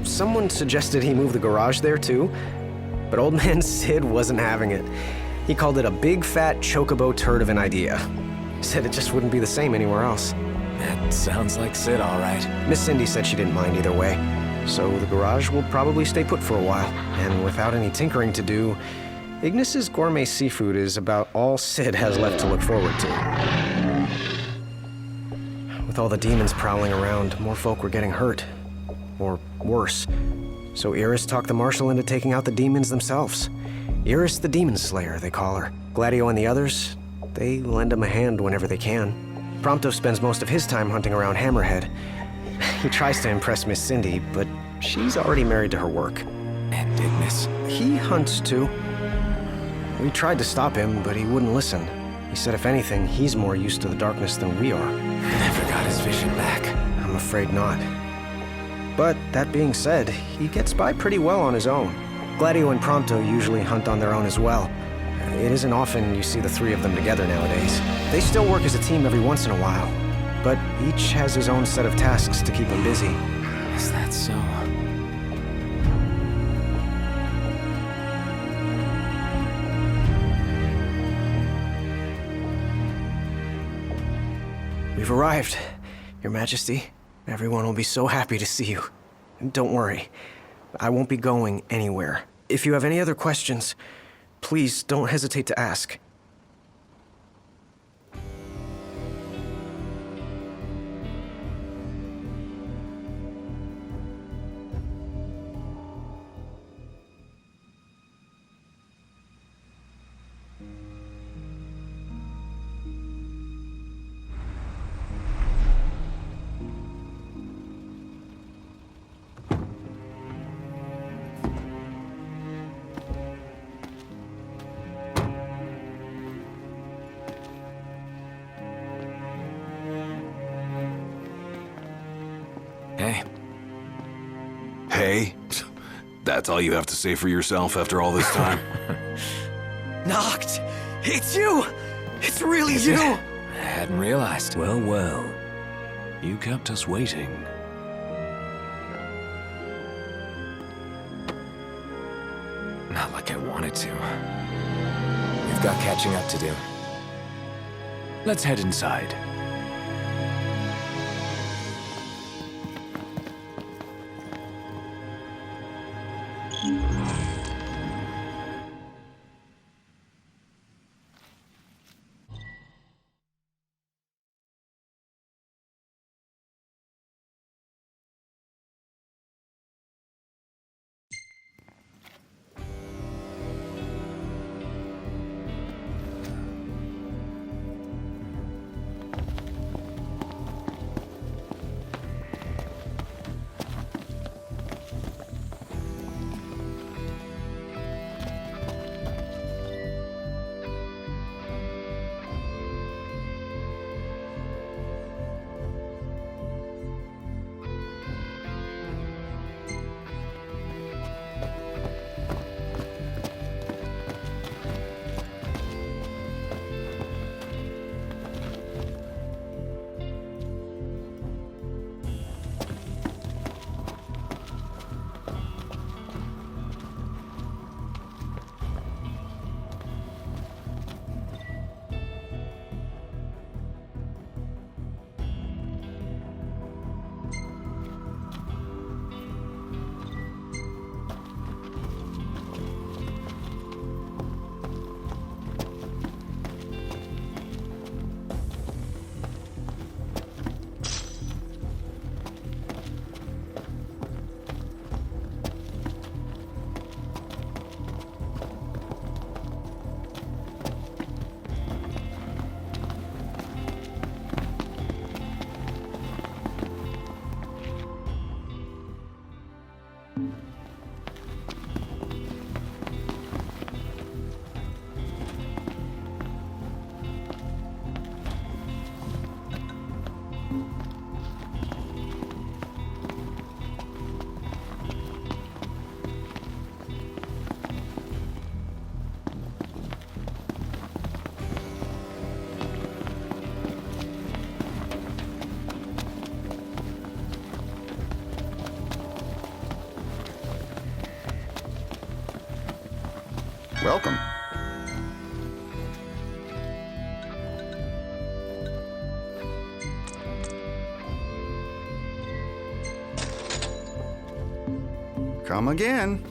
Someone suggested he move the garage there too, but old man Sid wasn't having it. He called it a big fat chocobo turd of an idea. Said it just wouldn't be the same anywhere else. That sounds like Sid, all right. Miss Cindy said she didn't mind either way, so the garage will probably stay put for a while. And without any tinkering to do, Ignis's gourmet seafood is about all Sid has left to look forward to. With all the demons prowling around, more folk were getting hurt. Or worse. So Iris talked the marshal into taking out the demons themselves. Iris the Demon Slayer, they call her. Gladio and the others, they lend him a hand whenever they can. Prompto spends most of his time hunting around Hammerhead. He tries to impress Miss Cindy, but she's already married to her work. And Ignis? He hunts too. We tried to stop him, but he wouldn't listen. He said if anything, he's more used to the darkness than we are. Never got his vision back. I'm afraid not. But that being said, he gets by pretty well on his own. Gladio and Prompto usually hunt on their own as well. It isn't often you see the three of them together nowadays. They still work as a team every once in a while, but each has his own set of tasks to keep him busy. Is that so? We've arrived, Your Majesty. Everyone will be so happy to see you. And don't worry, I won't be going anywhere. If you have any other questions, please don't hesitate to ask. Hey. Hey? That's all you have to say for yourself after all this time? Noct! It's you! It's really you! I hadn't realized. Well, well. You kept us waiting. Not like I wanted to. We've got catching up to do. Let's head inside. Welcome. Come again.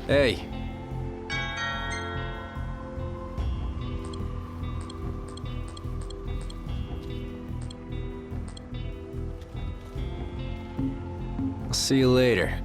Hey. I'll see you later.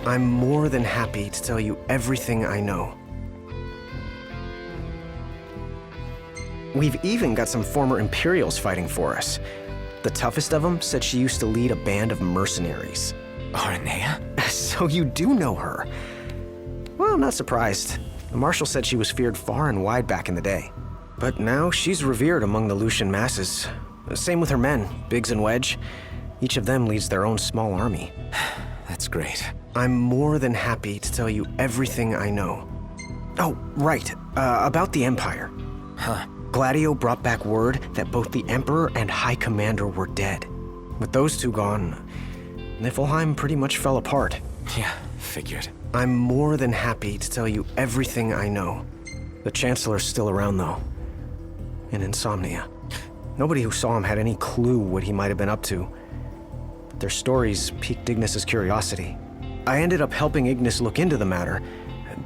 I'm more than happy to tell you everything I know. We've even got some former Imperials fighting for us. The toughest of them said she used to lead a band of mercenaries. Aranea? So you do know her. Well, I'm not surprised. The Marshal said she was feared far and wide back in the day. But now she's revered among the Lucian masses. Same with her men, Biggs and Wedge. Each of them leads their own small army. That's great. I'm more than happy to tell you everything I know. Oh, right, about the Empire. Huh. Gladio brought back word that both the Emperor and High Commander were dead. With those two gone, Niflheim pretty much fell apart. Yeah, figured. I'm more than happy to tell you everything I know. The Chancellor's still around, though. In Insomnia. Nobody who saw him had any clue what he might have been up to. But their stories piqued Ignis's curiosity. I ended up helping Ignis look into the matter,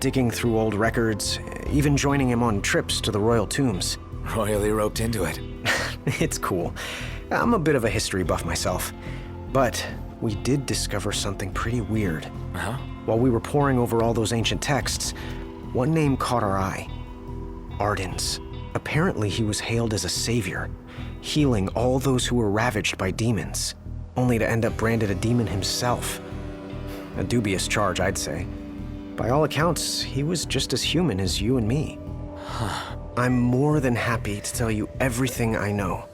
digging through old records, even joining him on trips to the royal tombs. Royally roped into it. It's cool. I'm a bit of a history buff myself. But we did discover something pretty weird. Huh? While we were poring over all those ancient texts, one name caught our eye. Ardens. Apparently he was hailed as a savior, healing all those who were ravaged by demons, only to end up branded a demon himself. A dubious charge, I'd say. By all accounts, he was just as human as you and me. I'm more than happy to tell you everything I know.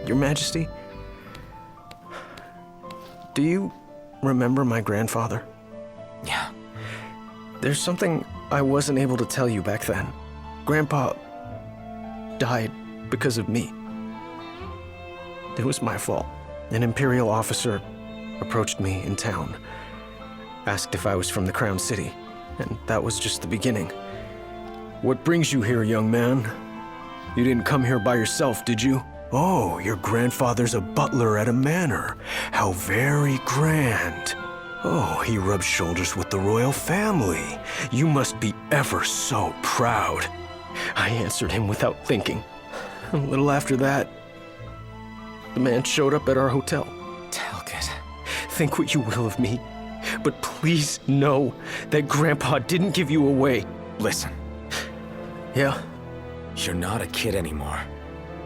Your Majesty, do you remember my grandfather? Yeah. There's something I wasn't able to tell you back then. Grandpa died because of me. It was my fault. An Imperial officer approached me in town, asked if I was from the Crown City, and that was just the beginning. What brings you here, young man? You didn't come here by yourself, did you? Oh, your grandfather's a butler at a manor. How very grand. Oh, he rubs shoulders with the royal family. You must be ever so proud. I answered him without thinking. A little after that, the man showed up at our hotel. Talcott. Think what you will of me, but please know that Grandpa didn't give you away. Listen, Yeah? you're not a kid anymore.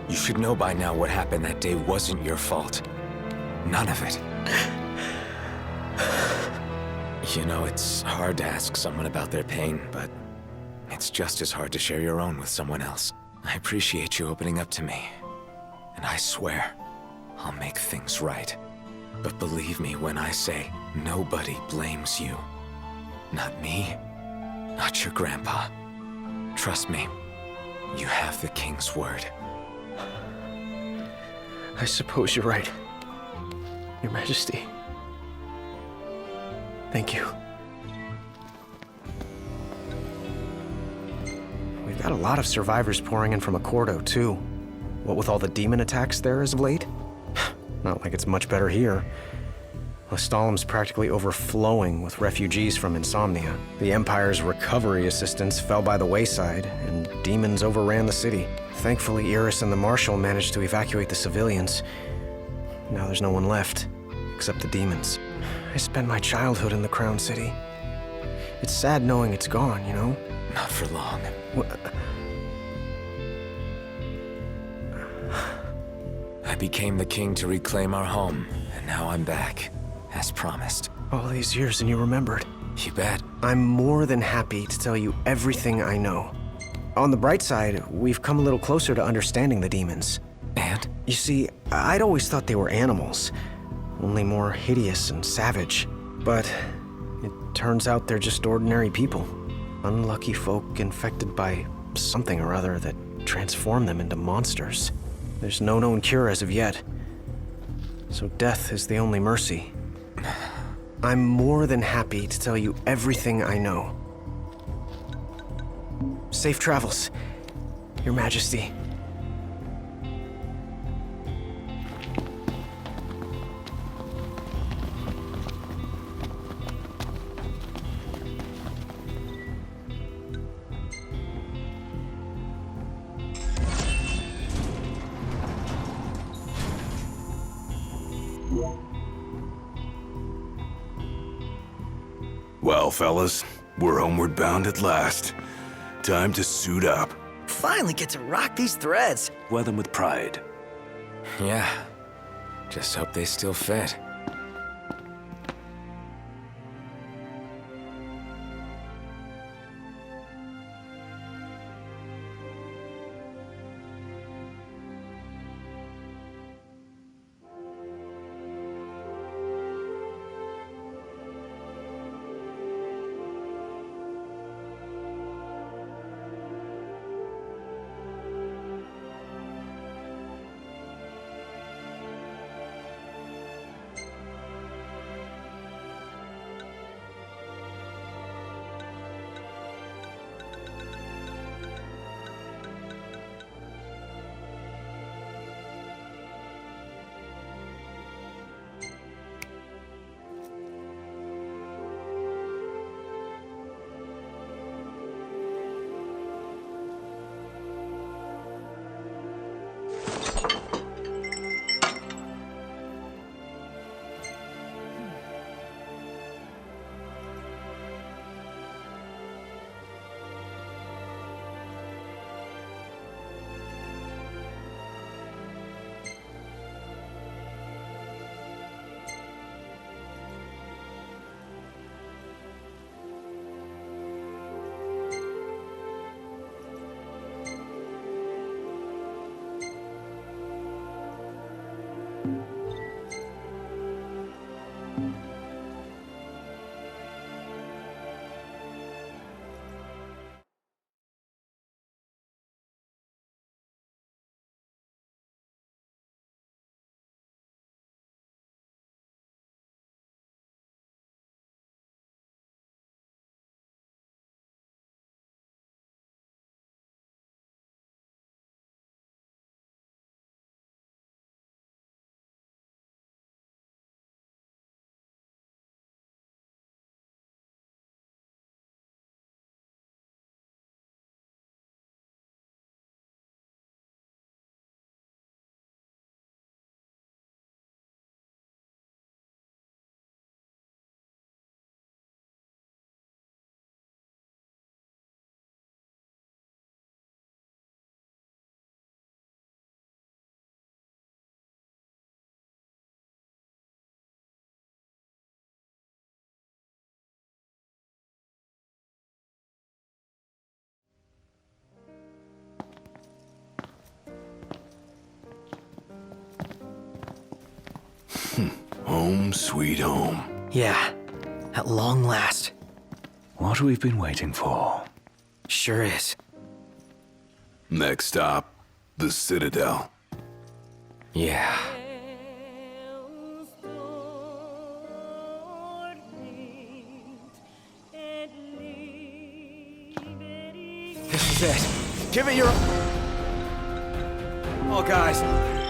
You should know by now what happened that day wasn't your fault. None of it. You know, it's hard to ask someone about their pain, but it's just as hard to share your own with someone else. I appreciate you opening up to me, and I swear I'll make things right. But believe me when I say nobody blames you. Not me, not your grandpa. Trust me, you have the king's word. I suppose you're right. Your Majesty. Thank you. We've got a lot of survivors pouring in from Accordo, too. What with all the demon attacks there as of late? Not like it's much better here. Lestalem's practically overflowing with refugees from Insomnia. The Empire's recovery assistance fell by the wayside, and demons overran the city. Thankfully, Iris and the Marshal managed to evacuate the civilians. Now there's no one left, except the demons. I spent my childhood in the Crown City. It's sad knowing it's gone, you know? Not for long. I became the king to reclaim our home, and now I'm back, as promised. All these years and you remembered. You bet. I'm more than happy to tell you everything I know. On the bright side, we've come a little closer to understanding the demons. And? You see, I'd always thought they were animals, only more hideous and savage. But it turns out they're just ordinary people. Unlucky folk infected by something or other that transformed them into monsters. There's no known cure as of yet, so death is the only mercy. I'm more than happy to tell you everything I know. Safe travels, Your Majesty. Well, fellas, we're homeward bound at last. Time to suit up. Finally get to rock these threads. Wear them with pride. Yeah. Just hope they still fit. Home sweet home. Yeah, at long last. What we've been waiting for. Sure is. Next stop, the Citadel. Yeah. This is it. Give it your... Oh, guys.